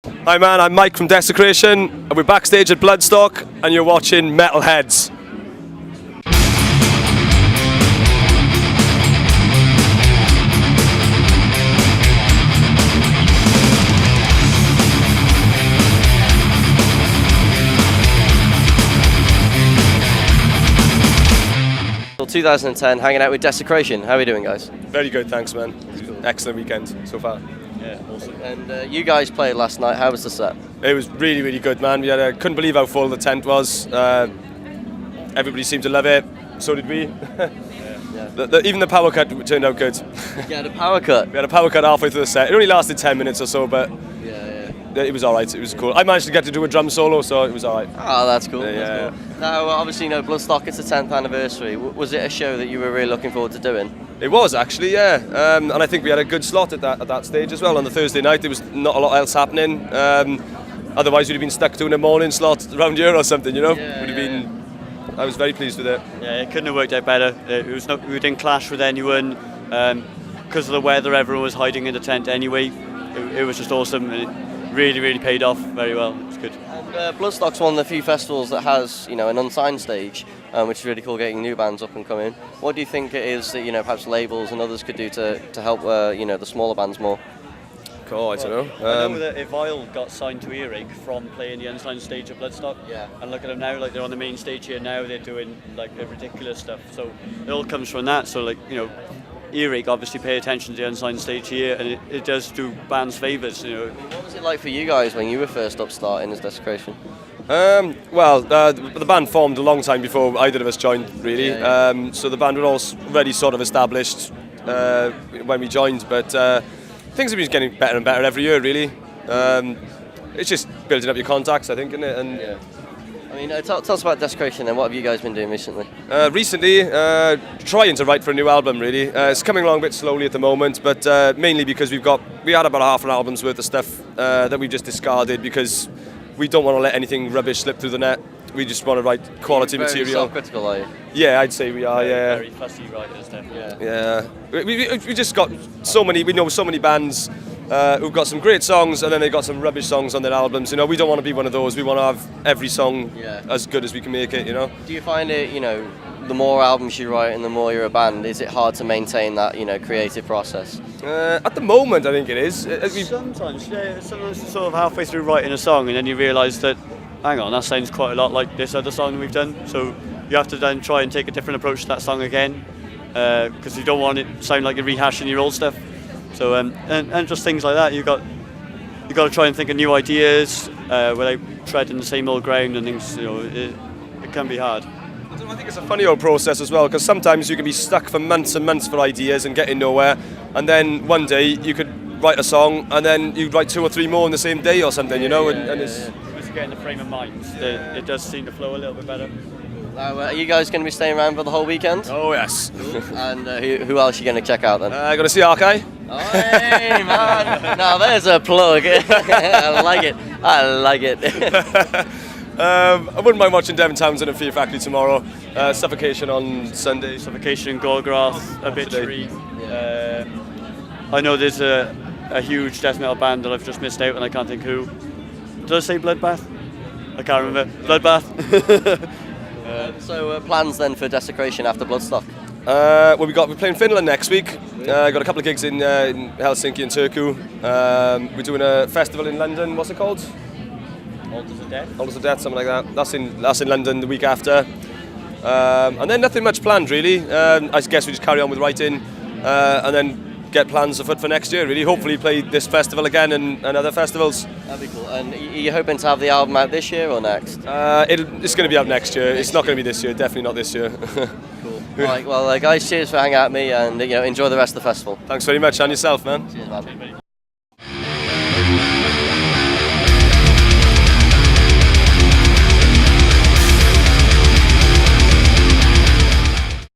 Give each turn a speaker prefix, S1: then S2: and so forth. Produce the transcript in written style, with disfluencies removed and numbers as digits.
S1: Hi man, I'm Mike from Desecration, and we're backstage at Bloodstock, and you're watching Metalheadz.
S2: Well, 2010, hanging out with Desecration. How are we doing, guys?
S1: Very good, thanks man. Excellent weekend so far.
S2: Yeah, awesome. And you guys played last night. How was the set?
S1: It was really, really good, man. We had couldn't believe how full the tent was. Everybody seemed to love it. So did we. Even the power cut turned out good.
S2: Yeah, the power cut.
S1: We had a power cut halfway through the set. It only lasted 10 minutes or so, but it was all right. It was cool. I managed to get to do a drum solo, so it was all right.
S2: Oh, that's cool.
S1: Yeah.
S2: That's cool. Now, obviously, you know, Bloodstock, it's the 10th anniversary. Was it a show that you were really looking forward to doing?
S1: It was actually, yeah. And I think we had a good slot at that stage as well. On the Thursday night, there was not a lot else happening. Otherwise, we'd have been stuck doing a morning slot around here or something, you know. I was very pleased with it.
S3: Yeah, it couldn't have worked out better. We didn't clash with anyone. Because of the weather, everyone was hiding in the tent anyway. It was just awesome, and it really, really paid off very well. It was good.
S2: And Bloodstock's one of the few festivals that has, you know, an unsigned stage, which is really cool, getting new bands up and coming. What do you think it is that, you know, perhaps labels and others could do to help, you know, the smaller bands more?
S1: Oh, I don't know.
S3: I know that Evile got signed to Earache from playing the unsigned stage at Bloodstock.
S2: Yeah.
S3: And look at them now, like they're on the main stage here now. They're doing like ridiculous stuff. So it all comes from that. So like, you know, Earache obviously pay attention to the unsigned stage here, and it does do bands favours. You know.
S2: What was it like for you guys when you were first up starting as Desecration?
S1: Well, the band formed a long time before either of us joined, really. So the band were already sort of established when we joined, but things have been getting better and better every year, really. It's just building up your contacts, I think, isn't it? And
S2: I mean, tell us about Desecration then. What have you guys been doing recently?
S1: Recently, trying to write for a new album, really. It's coming along a bit slowly at the moment, but mainly because we had about half an album's worth of stuff that we just discarded because we don't want to let anything rubbish slip through the net. We just want to write quality material.
S2: Very self-critical, are you?
S1: Yeah, I'd say we are. Yeah.
S3: Very fussy writers, definitely.
S1: Yeah. We just got so many. We know so many bands who've got some great songs and then they got some rubbish songs on their albums. You know, we don't want to be one of those. We want to have every song as good as we can make it. You know.
S2: Do you find it, you know, the more albums you write and the more you're a band, is it hard to maintain that, you know, creative process?
S1: At the moment, I think it is.
S3: Sometimes you're sort of halfway through writing a song and then you realise that, hang on, that sounds quite a lot like this other song we've done. So you have to then try and take a different approach to that song again, because you don't want it to sound like you're rehashing your old stuff. So and just things like that. You got to try and think of new ideas without treading the same old ground and things. You know, it can be hard.
S1: I think it's a funny old process as well, because sometimes you can be stuck for months and months for ideas and getting nowhere, and then one day you could write a song and then you'd write 2 or 3 more in the same day or something, you know. And it's
S3: once you get in the frame of mind, it does seem to flow a little bit better.
S2: Now, are you guys going to be staying around for the whole weekend?
S1: Oh yes.
S2: And who else are you going to check out then?
S1: Going to see Archive.
S2: Oh, hey man! Now there's a plug. I like it.
S1: I wouldn't mind watching Devon Townsend and Fear Factory tomorrow. Suffocation on Sunday.
S3: Suffocation, Gorgoth, Obituary. I know there's a huge death metal band that I've just missed out and I can't think who. Did I say Bloodbath? I can't remember. Bloodbath.
S1: So
S2: plans then for Desecration after Bloodstock?
S1: Well, we're playing Finland next week. Got a couple of gigs in Helsinki and Turku. We're doing a festival in London. What's it called?
S3: Altars of Death.
S1: Altars of Death, something like that. That's in London the week after. And then nothing much planned really. I guess we just carry on with writing, and then get plans afoot for next year. Really, hopefully play this festival again and other festivals.
S2: That'd be cool. And are you hoping to have the album out this year or next?
S1: It's going to be out next year. It's not going to be this year. Definitely not this year.
S2: Cool. Right. Well, guys, cheers for hanging out with me, and you know, enjoy the rest of the festival.
S1: Thanks very much, and yourself, man.
S2: Cheers, man.